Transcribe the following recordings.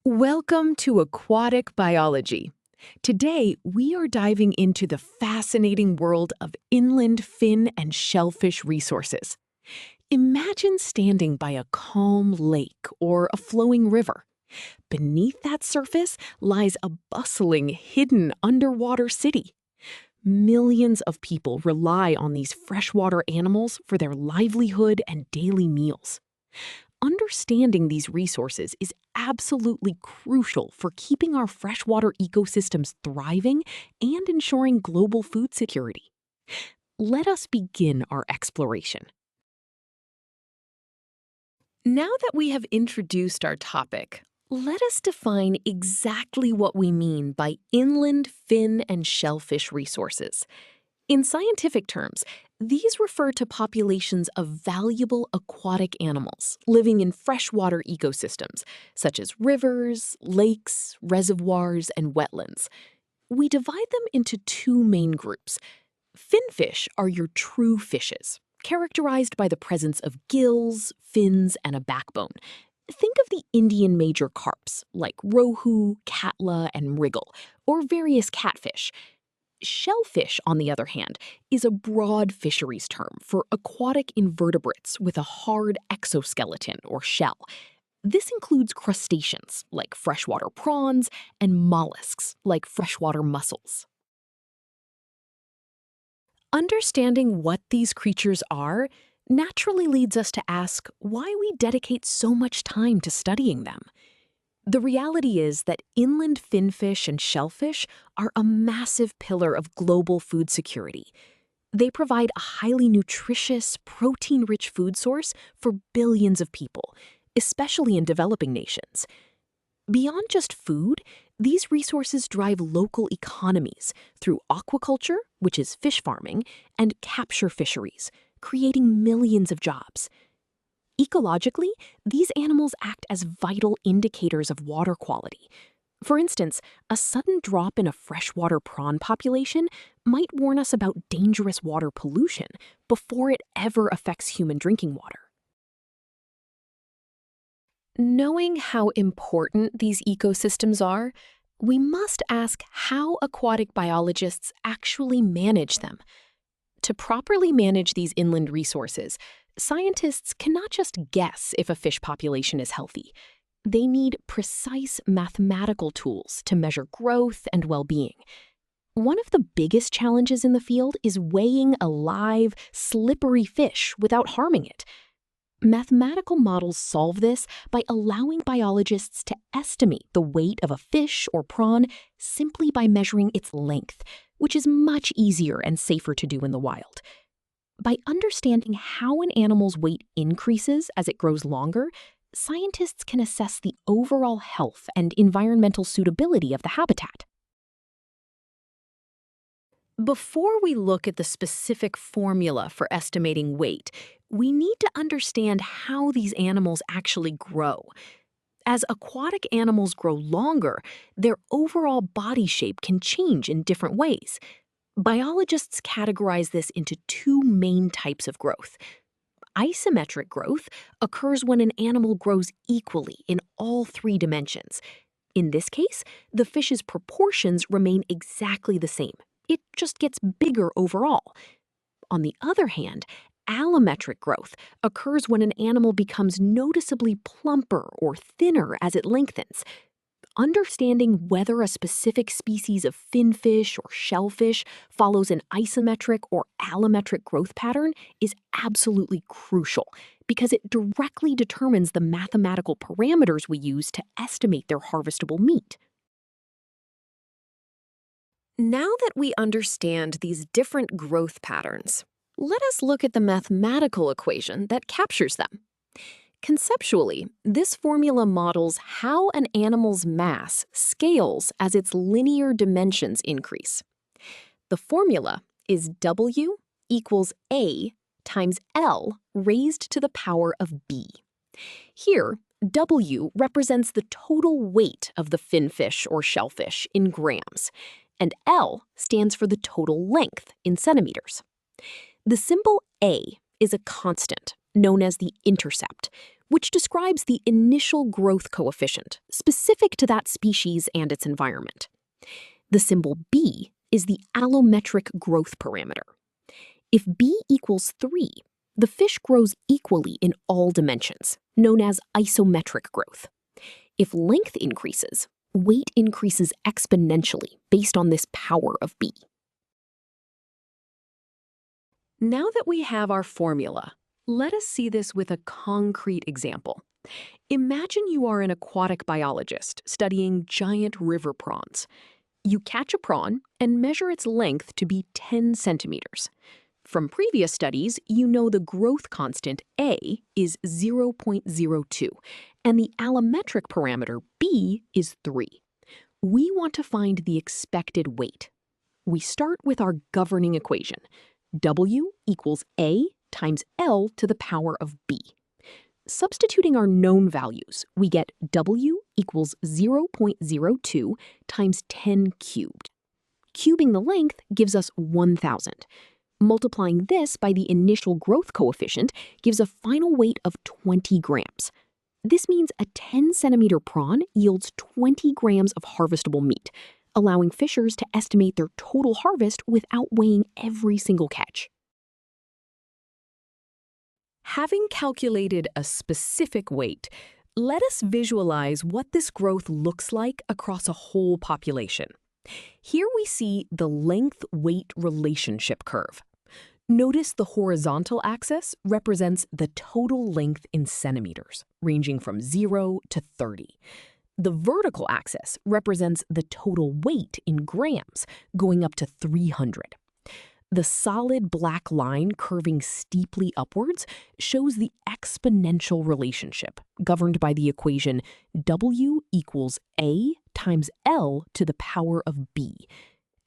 Welcome to Aquatic Biology. Today, we are diving into the fascinating world of inland fin and shellfish resources. Imagine standing by a calm lake or a flowing river. Beneath that surface lies a bustling, hidden underwater city. Millions of people rely on these freshwater animals for their livelihood and daily meals. Understanding these resources is absolutely crucial for keeping our freshwater ecosystems thriving and ensuring global food security. Let us begin our exploration. Now that we have introduced our topic, let us define exactly what we mean by inland fin and shellfish resources. In scientific terms, these refer to populations of valuable aquatic animals living in freshwater ecosystems, such as rivers, lakes, reservoirs, and wetlands. We divide them into two main groups. Finfish are your true fishes, characterized by the presence of gills, fins, and a backbone. Think of the Indian major carps, like rohu, catla, and wriggle, or various catfish. Shellfish, on the other hand, is a broad fisheries term for aquatic invertebrates with a hard exoskeleton or shell. This includes crustaceans, like freshwater prawns, and mollusks, like freshwater mussels. Understanding what these creatures are naturally leads us to ask why we dedicate so much time to studying them. The reality is that inland finfish and shellfish are a massive pillar of global food security. They provide a highly nutritious, protein-rich food source for billions of people, especially in developing nations. Beyond just food, these resources drive local economies through aquaculture, which is fish farming, and capture fisheries, creating millions of jobs. Ecologically, these animals act as vital indicators of water quality. For instance, a sudden drop in a freshwater prawn population might warn us about dangerous water pollution before it ever affects human drinking water. Knowing how important these ecosystems are, we must ask how aquatic biologists actually manage them. To properly manage these inland resources, scientists cannot just guess if a fish population is healthy. They need precise mathematical tools to measure growth and well-being. One of the biggest challenges in the field is weighing a live, slippery fish without harming it. Mathematical models solve this by allowing biologists to estimate the weight of a fish or prawn simply by measuring its length, which is much easier and safer to do in the wild. By understanding how an animal's weight increases as it grows longer, scientists can assess the overall health and environmental suitability of the habitat. Before we look at the specific formula for estimating weight, we need to understand how these animals actually grow. As aquatic animals grow longer, their overall body shape can change in different ways. Biologists categorize this into two main types of growth. Isometric growth occurs when an animal grows equally in all three dimensions. In this case, the fish's proportions remain exactly the same. It just gets bigger overall. On the other hand, allometric growth occurs when an animal becomes noticeably plumper or thinner as it lengthens. Understanding whether a specific species of finfish or shellfish follows an isometric or allometric growth pattern is absolutely crucial because it directly determines the mathematical parameters we use to estimate their harvestable meat. Now that we understand these different growth patterns, let us look at the mathematical equation that captures them. Conceptually, this formula models how an animal's mass scales as its linear dimensions increase. The formula is W equals A times L raised to the power of B. Here, W represents the total weight of the finfish or shellfish in grams, and L stands for the total length in centimeters. The symbol A is a constant, known as the intercept, which describes the initial growth coefficient specific to that species and its environment. The symbol B is the allometric growth parameter. If B equals 3, the fish grows equally in all dimensions, known as isometric growth. If length increases, weight increases exponentially based on this power of B. Now that we have our formula, let us see this with a concrete example. Imagine you are an aquatic biologist studying giant river prawns. You catch a prawn and measure its length to be 10 centimeters. From previous studies, you know the growth constant A is 0.02, and the allometric parameter B is 3. We want to find the expected weight. We start with our governing equation. W equals A times L to the power of B. Substituting our known values, we get W equals 0.02 times 10 cubed. Cubing the length gives us 1,000. Multiplying this by the initial growth coefficient gives a final weight of 20 grams. This means a 10-centimeter prawn yields 20 grams of harvestable meat, allowing fishers to estimate their total harvest without weighing every single catch. Having calculated a specific weight, let us visualize what this growth looks like across a whole population. Here we see the length-weight relationship curve. Notice the horizontal axis represents the total length in centimeters, ranging from 0 to 30. The vertical axis represents the total weight in grams, going up to 300. The solid black line curving steeply upwards shows the exponential relationship, governed by the equation W equals A times L to the power of B.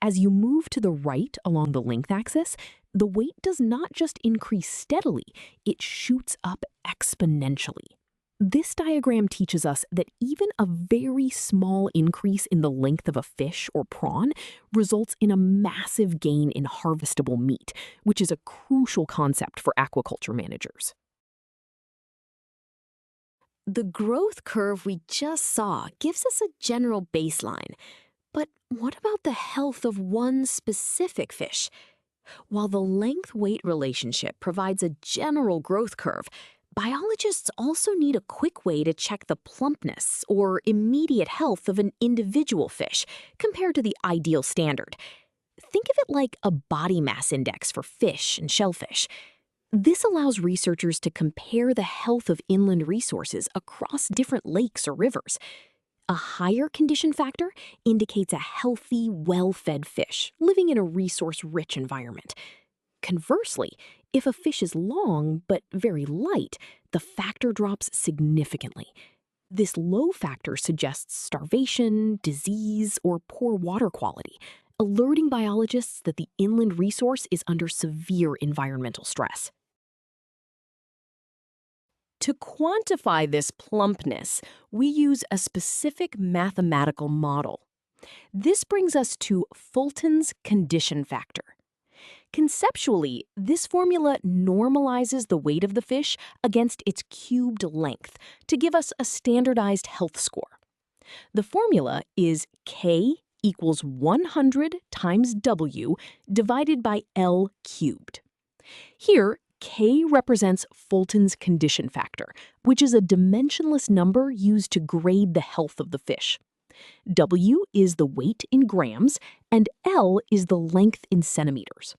As you move to the right along the length axis, the weight does not just increase steadily, it shoots up exponentially. This diagram teaches us that even a very small increase in the length of a fish or prawn results in a massive gain in harvestable meat, which is a crucial concept for aquaculture managers. The growth curve we just saw gives us a general baseline. But what about the health of one specific fish? While the length-weight relationship provides a general growth curve, biologists also need a quick way to check the plumpness or immediate health of an individual fish compared to the ideal standard. Think of it like a body mass index for fish and shellfish. This allows researchers to compare the health of inland resources across different lakes or rivers. A higher condition factor indicates a healthy, well-fed fish living in a resource-rich environment. Conversely, if a fish is long but very light, the factor drops significantly. This low factor suggests starvation, disease, or poor water quality, alerting biologists that the inland resource is under severe environmental stress. To quantify this plumpness, we use a specific mathematical model. This brings us to Fulton's condition factor. Conceptually, this formula normalizes the weight of the fish against its cubed length to give us a standardized health score. The formula is K equals 100 times W divided by L cubed. Here, K represents Fulton's condition factor, which is a dimensionless number used to grade the health of the fish. W is the weight in grams, and L is the length in centimeters.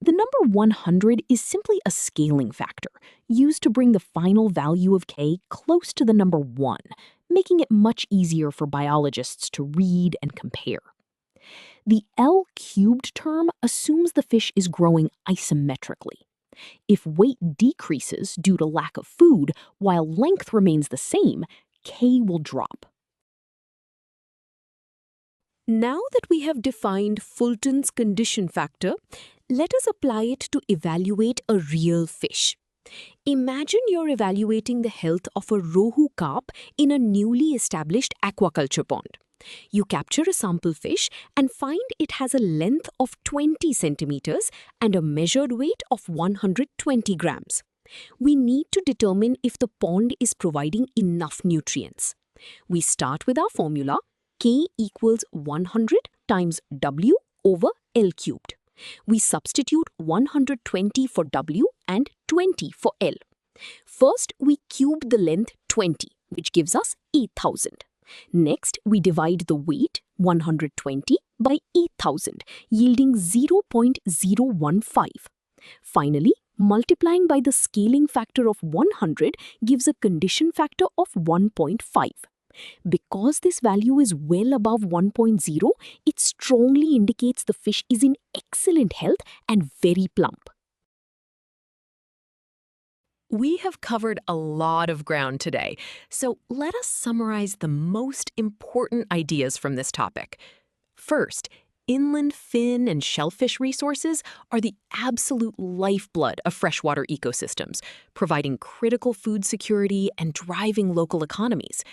The number 100 is simply a scaling factor, used to bring the final value of K close to the number 1, making it much easier for biologists to read and compare. The L cubed term assumes the fish is growing isometrically. If weight decreases due to lack of food while length remains the same, K will drop. Now that we have defined Fulton's condition factor, let us apply it to evaluate a real fish. Imagine you're evaluating the health of a rohu carp in a newly established aquaculture pond. You capture a sample fish and find it has a length of 20 centimeters and a measured weight of 120 grams. We need to determine if the pond is providing enough nutrients. We start with our formula, K equals 100 times W over L cubed. We substitute 120 for W and 20 for L. First, we cube the length 20, which gives us 8,000. Next, we divide the weight 120 by 8,000, yielding 0.015. Finally, multiplying by the scaling factor of 100 gives a condition factor of 1.5. Because this value is well above 1.0, it strongly indicates the fish is in excellent health and very plump. We have covered a lot of ground today, so let us summarize the most important ideas from this topic. First, inland fin and shellfish resources are the absolute lifeblood of freshwater ecosystems, providing critical food security and driving local economies.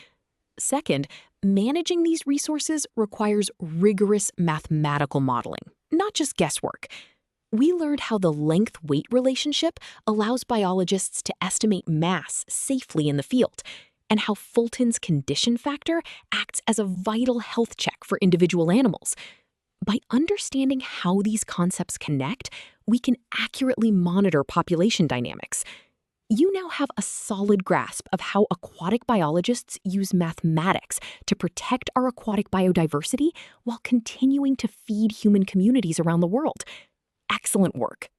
Second, managing these resources requires rigorous mathematical modeling, not just guesswork. We learned how the length-weight relationship allows biologists to estimate mass safely in the field, and how Fulton's condition factor acts as a vital health check for individual animals. By understanding how these concepts connect, we can accurately monitor population dynamics. You now have a solid grasp of how aquatic biologists use mathematics to protect our aquatic biodiversity while continuing to feed human communities around the world. Excellent work.